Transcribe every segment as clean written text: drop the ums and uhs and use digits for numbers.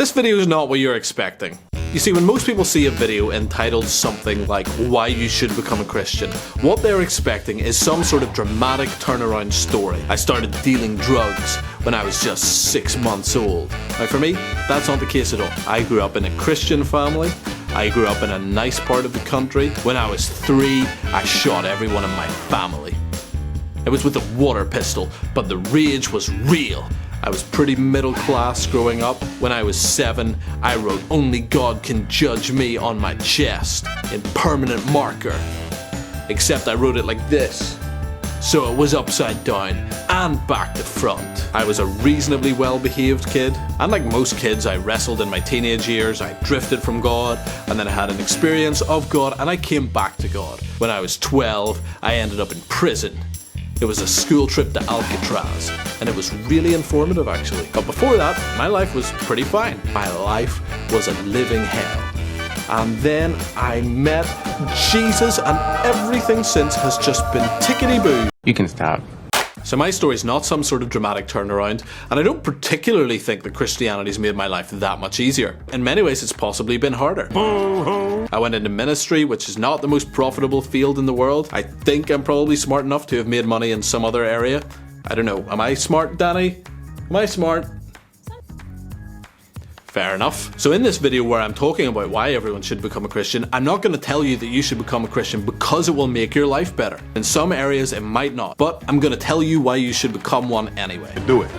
This video is not what you're expecting. You see, when most people see a video entitled something like why you should become a Christian, what they're expecting is some sort of dramatic turnaround story. I started dealing drugs when I was just 6 months old. Now for me, that's not the case at all. I grew up in a Christian family. I grew up in a nice part of the country. When I was 3, I shot everyone in my family. It was with a water pistol, but the rage was real. I was pretty middle class growing up. When I was 7, I wrote "Only God Can Judge Me" on my chest in permanent marker. Except I wrote it like this, so it was upside down and back to front. I was a reasonably well-behaved kid, and like most kids, I wrestled in my teenage years. I drifted from God, and then I had an experience of God, and I came back to God. When I was 12, I ended up in prison. It was a school trip to Alcatraz, and it was really informative actually. But before that, my life was pretty fine. My life was a living hell. And then I met Jesus, and everything since has just been tickety-boo. You can stop. So my story's not some sort of dramatic turnaround, and I don't particularly think that Christianity's made my life that much easier. In many ways, it's possibly been harder. I went into ministry, which is not the most profitable field in the world. I think I'm probably smart enough to have made money in some other area. I don't know. Am I smart, Danny? Am I smart? Fair enough. So in this video where I'm talking about why everyone should become a Christian, I'm not going to tell you that you should become a Christian because it will make your life better. In some areas it might not, but I'm going to tell you why you should become one anyway. Do it.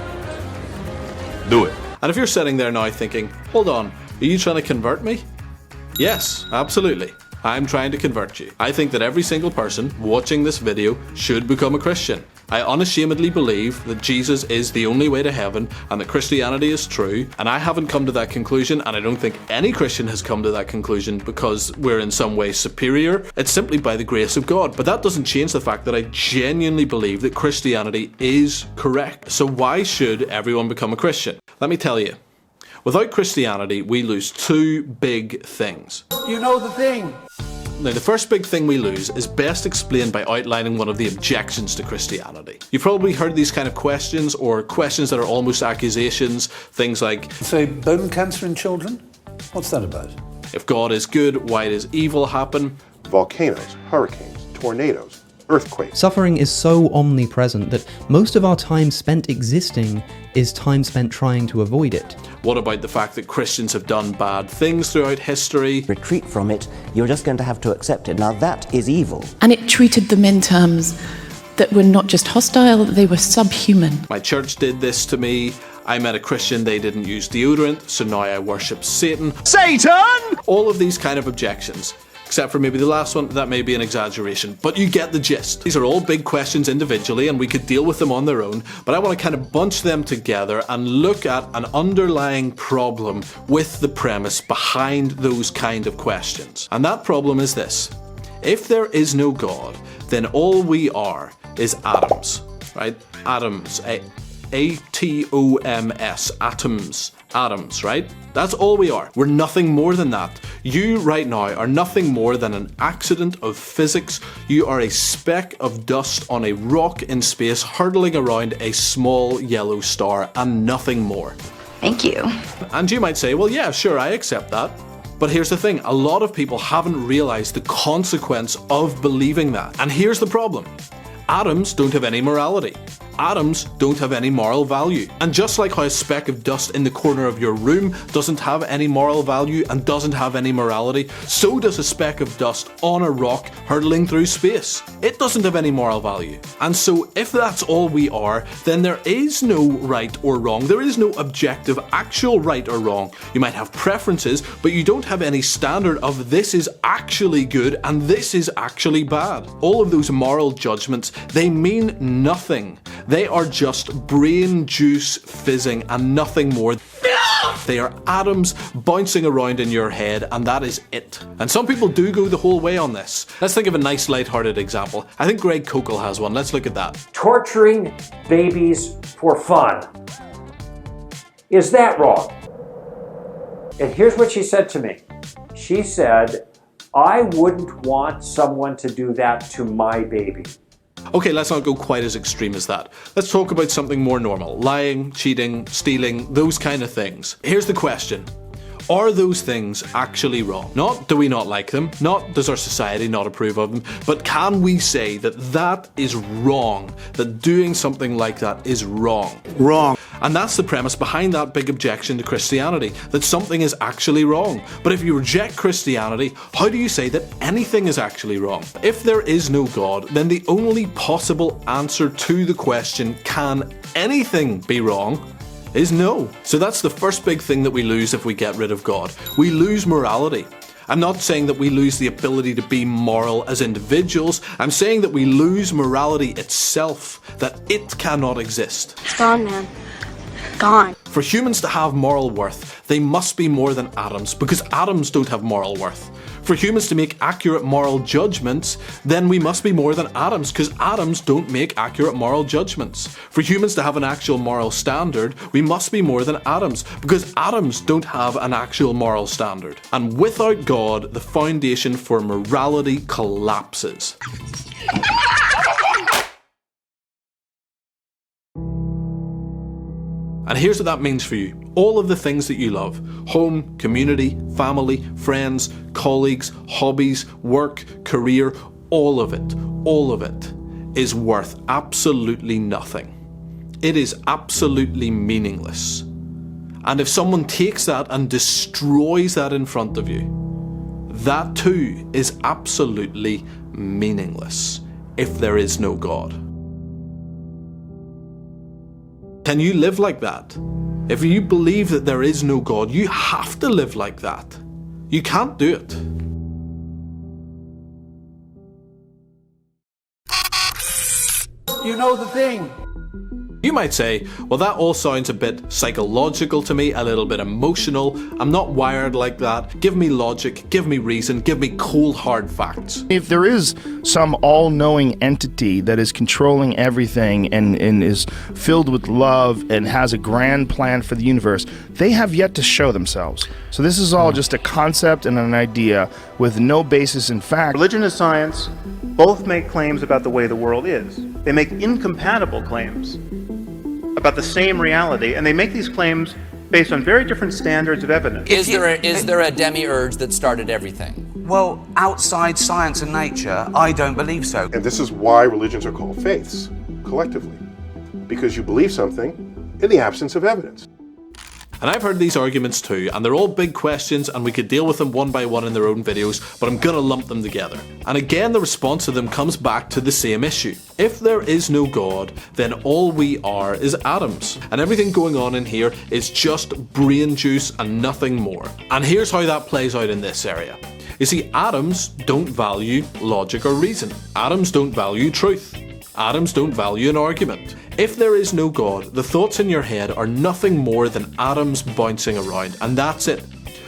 Do it. And if you're sitting there now thinking, hold on, are you trying to convert me? Yes, absolutely. I'm trying to convert you. I think that every single person watching this video should become a Christian. I unashamedly believe that Jesus is the only way to heaven and that Christianity is true, and I haven't come to that conclusion, and I don't think any Christian has come to that conclusion because we're in some way superior. It's simply by the grace of God. But that doesn't change the fact that I genuinely believe that Christianity is correct. So why should everyone become a Christian? Let me tell you. Without Christianity, we lose 2 big things. You know the thing. Now, the first big thing we lose is best explained by outlining one of the objections to Christianity. You've probably heard these kind of questions, or questions that are almost accusations, things like, Say, bone cancer in children? What's that about? if God is good, why does evil happen? Volcanoes, hurricanes, tornadoes, earthquakes. Suffering is so omnipresent that most of our time spent existing is time spent trying to avoid it. What about the fact that Christians have done bad things throughout history? Retreat from it, you're just going to have to accept it. Now that is evil. And it treated them in terms that were not just hostile, they were subhuman. My church did this to me. I met a Christian, they didn't use deodorant, so now I worship Satan. Satan! All of these kind of objections. Except for maybe the last one, that may be an exaggeration, but you get the gist. These are all big questions individually, and we could deal with them on their own, but I want to kind of bunch them together and look at an underlying problem with the premise behind those kind of questions. And that problem is this. If there is no God, then all we are is atoms, right? Atoms. A-T-O-M-S. Atoms. Atoms, right? That's all we are. We're nothing more than that. You right now are nothing more than an accident of physics. You are a speck of dust on a rock in space hurtling around a small yellow star and nothing more. Thank you. And you might say, well, yeah, sure, I accept that. But here's the thing, a lot of people haven't realized the consequence of believing that. And here's the problem. Atoms don't have any morality. Atoms don't have any moral value. And just like how a speck of dust in the corner of your room doesn't have any moral value and doesn't have any morality, so does a speck of dust on a rock hurtling through space. It doesn't have any moral value. And so if that's all we are, then there is no right or wrong. There is no objective, actual right or wrong. You might have preferences, but you don't have any standard of this is actually good and this is actually bad. All of those moral judgments, they mean nothing. They are just brain juice fizzing and nothing more. They are atoms bouncing around in your head, and that is it. And some people do go the whole way on this. Let's think of a nice light-hearted example. I think Greg Kokel has one. Let's look at that. Torturing babies for fun. Is that wrong? And here's what she said to me. She said, I wouldn't want someone to do that to my baby. Okay, let's not go quite as extreme as that. Let's talk about something more normal. Lying, cheating, stealing, those kind of things. Here's the question. Are those things actually wrong? Not do we not like them, not does our society not approve of them, but can we say that that is wrong, that doing something like that is wrong? Wrong. And that's the premise behind that big objection to Christianity, that something is actually wrong. But if you reject Christianity, how do you say that anything is actually wrong? If there is no God, then the only possible answer to the question, can anything be wrong, is no. So that's the first big thing that we lose if we get rid of God. We lose morality. I'm not saying that we lose the ability to be moral as individuals. I'm saying that we lose morality itself, that it cannot exist. It's gone, man. Gone. For humans to have moral worth, they must be more than atoms, because atoms don't have moral worth. For humans to make accurate moral judgments, then we must be more than atoms, because atoms don't make accurate moral judgments. For humans to have an actual moral standard, we must be more than atoms, because atoms don't have an actual moral standard. And without God, the foundation for morality collapses. And here's what that means for you. All of the things that you love, home, community, family, friends, colleagues, hobbies, work, career, all of it is worth absolutely nothing. It is absolutely meaningless. And if someone takes that and destroys that in front of you, that too is absolutely meaningless if there is no God. Can you live like that? If you believe that there is no God, you have to live like that. You can't do it. You know the thing. You might say, well, that all sounds a bit psychological to me, a little bit emotional. I'm not wired like that. Give me logic, give me reason, give me cold hard facts. If there is some all-knowing entity that is controlling everything and is filled with love and has a grand plan for the universe, they have yet to show themselves. So this is all just a concept and an idea with no basis in fact. Religion and science both make claims about the way the world is. They make incompatible claims about the same reality, and they make these claims based on very different standards of evidence. Is there a demiurge that started everything? Well, outside science and nature, I don't believe so. And this is why religions are called faiths, collectively. Because you believe something in the absence of evidence. And I've heard these arguments too, and they're all big questions, and we could deal with them one by one in their own videos, but I'm gonna lump them together. And again, the response to them comes back to the same issue. If there is no God, then all we are is atoms, and everything going on in here is just brain juice and nothing more. And here's how that plays out in this area. You see, atoms don't value logic or reason. Atoms don't value truth. Atoms don't value an argument. If there is no God, the thoughts in your head are nothing more than atoms bouncing around, and that's it.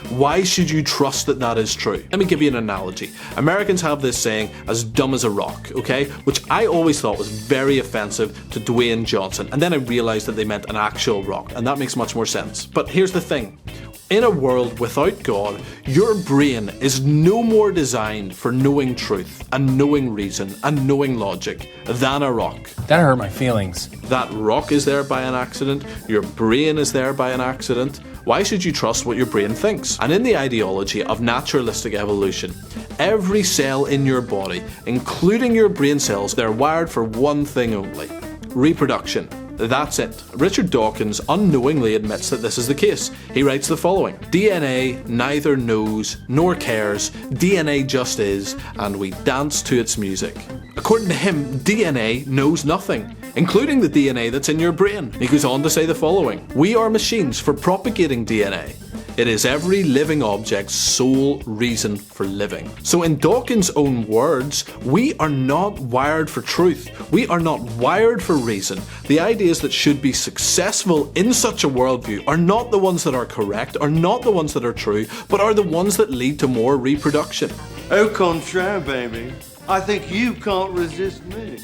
Why should you trust that that is true? Let me give you an analogy. Americans have this saying, as dumb as a rock, okay? Which I always thought was very offensive to Dwayne Johnson, and then I realized that they meant an actual rock, and that makes much more sense. But here's the thing. In a world without God, your brain is no more designed for knowing truth and knowing reason and knowing logic than a rock. That hurt my feelings. That rock is there by an accident, your brain is there by an accident. Why should you trust what your brain thinks? And in the ideology of naturalistic evolution, every cell in your body, including your brain cells, they're wired for one thing only: reproduction. That's it. Richard Dawkins unknowingly admits that this is the case. He writes the following: DNA neither knows nor cares, DNA just is, and we dance to its music. According to him, DNA knows nothing, including the DNA that's in your brain. He goes on to say the following: we are machines for propagating DNA. It is every living object's sole reason for living. So in Dawkins' own words, we are not wired for truth. We are not wired for reason. The ideas that should be successful in such a worldview are not the ones that are correct, are not the ones that are true, but are the ones that lead to more reproduction. Au contraire, baby. I think you can't resist me.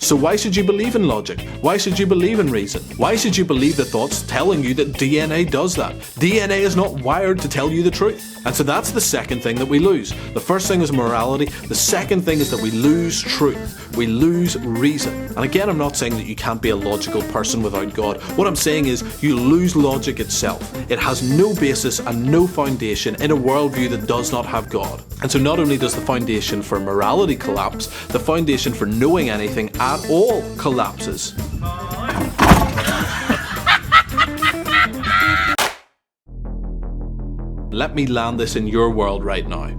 So why should you believe in logic? Why should you believe in reason? Why should you believe the thoughts telling you that DNA does that? DNA is not wired to tell you the truth. And so that's the second thing that we lose. The first thing is morality. The second thing is that we lose truth. We lose reason. And again, I'm not saying that you can't be a logical person without God. What I'm saying is you lose logic itself. It has no basis and no foundation in a worldview that does not have God. And so not only does the foundation for morality collapse, the foundation for knowing anything at all collapses. Let me land this in your world right now.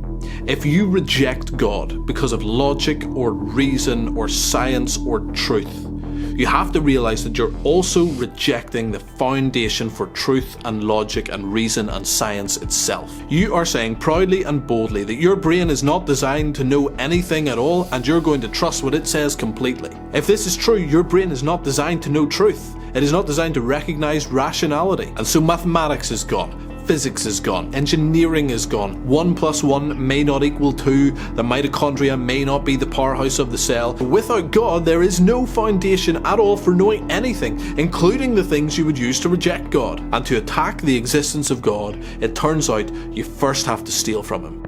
If you reject God because of logic or reason or science or truth, you have to realize that you're also rejecting the foundation for truth and logic and reason and science itself. You are saying proudly and boldly that your brain is not designed to know anything at all and you're going to trust what it says completely. If this is true, your brain is not designed to know truth. It is not designed to recognize rationality. And so mathematics is gone. Physics is gone, engineering is gone, 1 + 1 may not equal 2, the mitochondria may not be the powerhouse of the cell. Without God, there is no foundation at all for knowing anything, including the things you would use to reject God. And to attack the existence of God, it turns out you first have to steal from Him.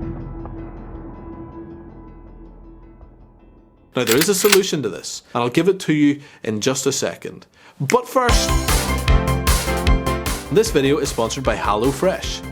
Now there is a solution to this, and I'll give it to you in just a second. But first, this video is sponsored by HelloFresh.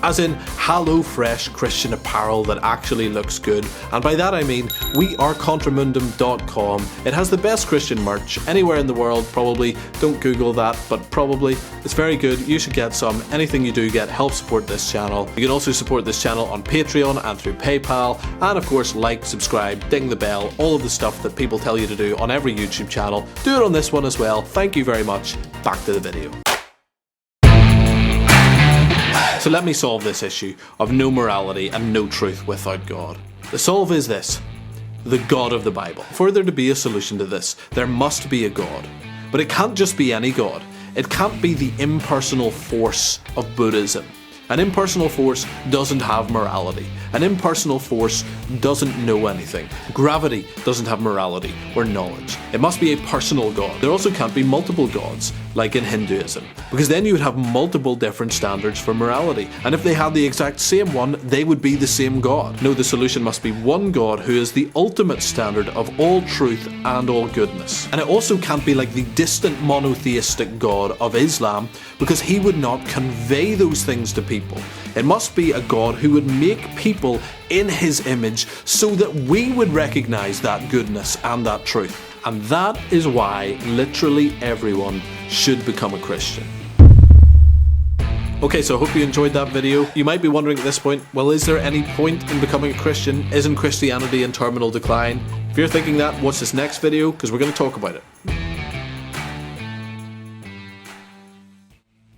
As in HelloFresh Christian apparel that actually looks good. And by that I mean we are contramundum.com. It has the best Christian merch anywhere in the world, probably. Don't Google that, but probably. It's very good. You should get some. Anything you do get helps support this channel. You can also support this channel on Patreon and through PayPal. And of course, like, subscribe, ding the bell, all of the stuff that people tell you to do on every YouTube channel. Do it on this one as well. Thank you very much. Back to the video. So let me solve this issue of no morality and no truth without God. The solve is this: the God of the Bible. For there to be a solution to this, there must be a God. But it can't just be any God. It can't be the impersonal force of Buddhism. An impersonal force doesn't have morality. An impersonal force doesn't know anything. Gravity doesn't have morality or knowledge. It must be a personal God. There also can't be multiple gods, like in Hinduism, because then you would have multiple different standards for morality. And if they had the exact same one, they would be the same God. No, the solution must be one God who is the ultimate standard of all truth and all goodness. And it also can't be like the distant monotheistic God of Islam, because he would not convey those things to people. It must be a God who would make people in his image so that we would recognize that goodness and that truth. And that is why literally everyone should become a Christian. Okay, so I hope you enjoyed that video. You might be wondering at this point, well, is there any point in becoming a Christian? Isn't Christianity in terminal decline? If you're thinking that, watch this next video, because we're going to talk about it.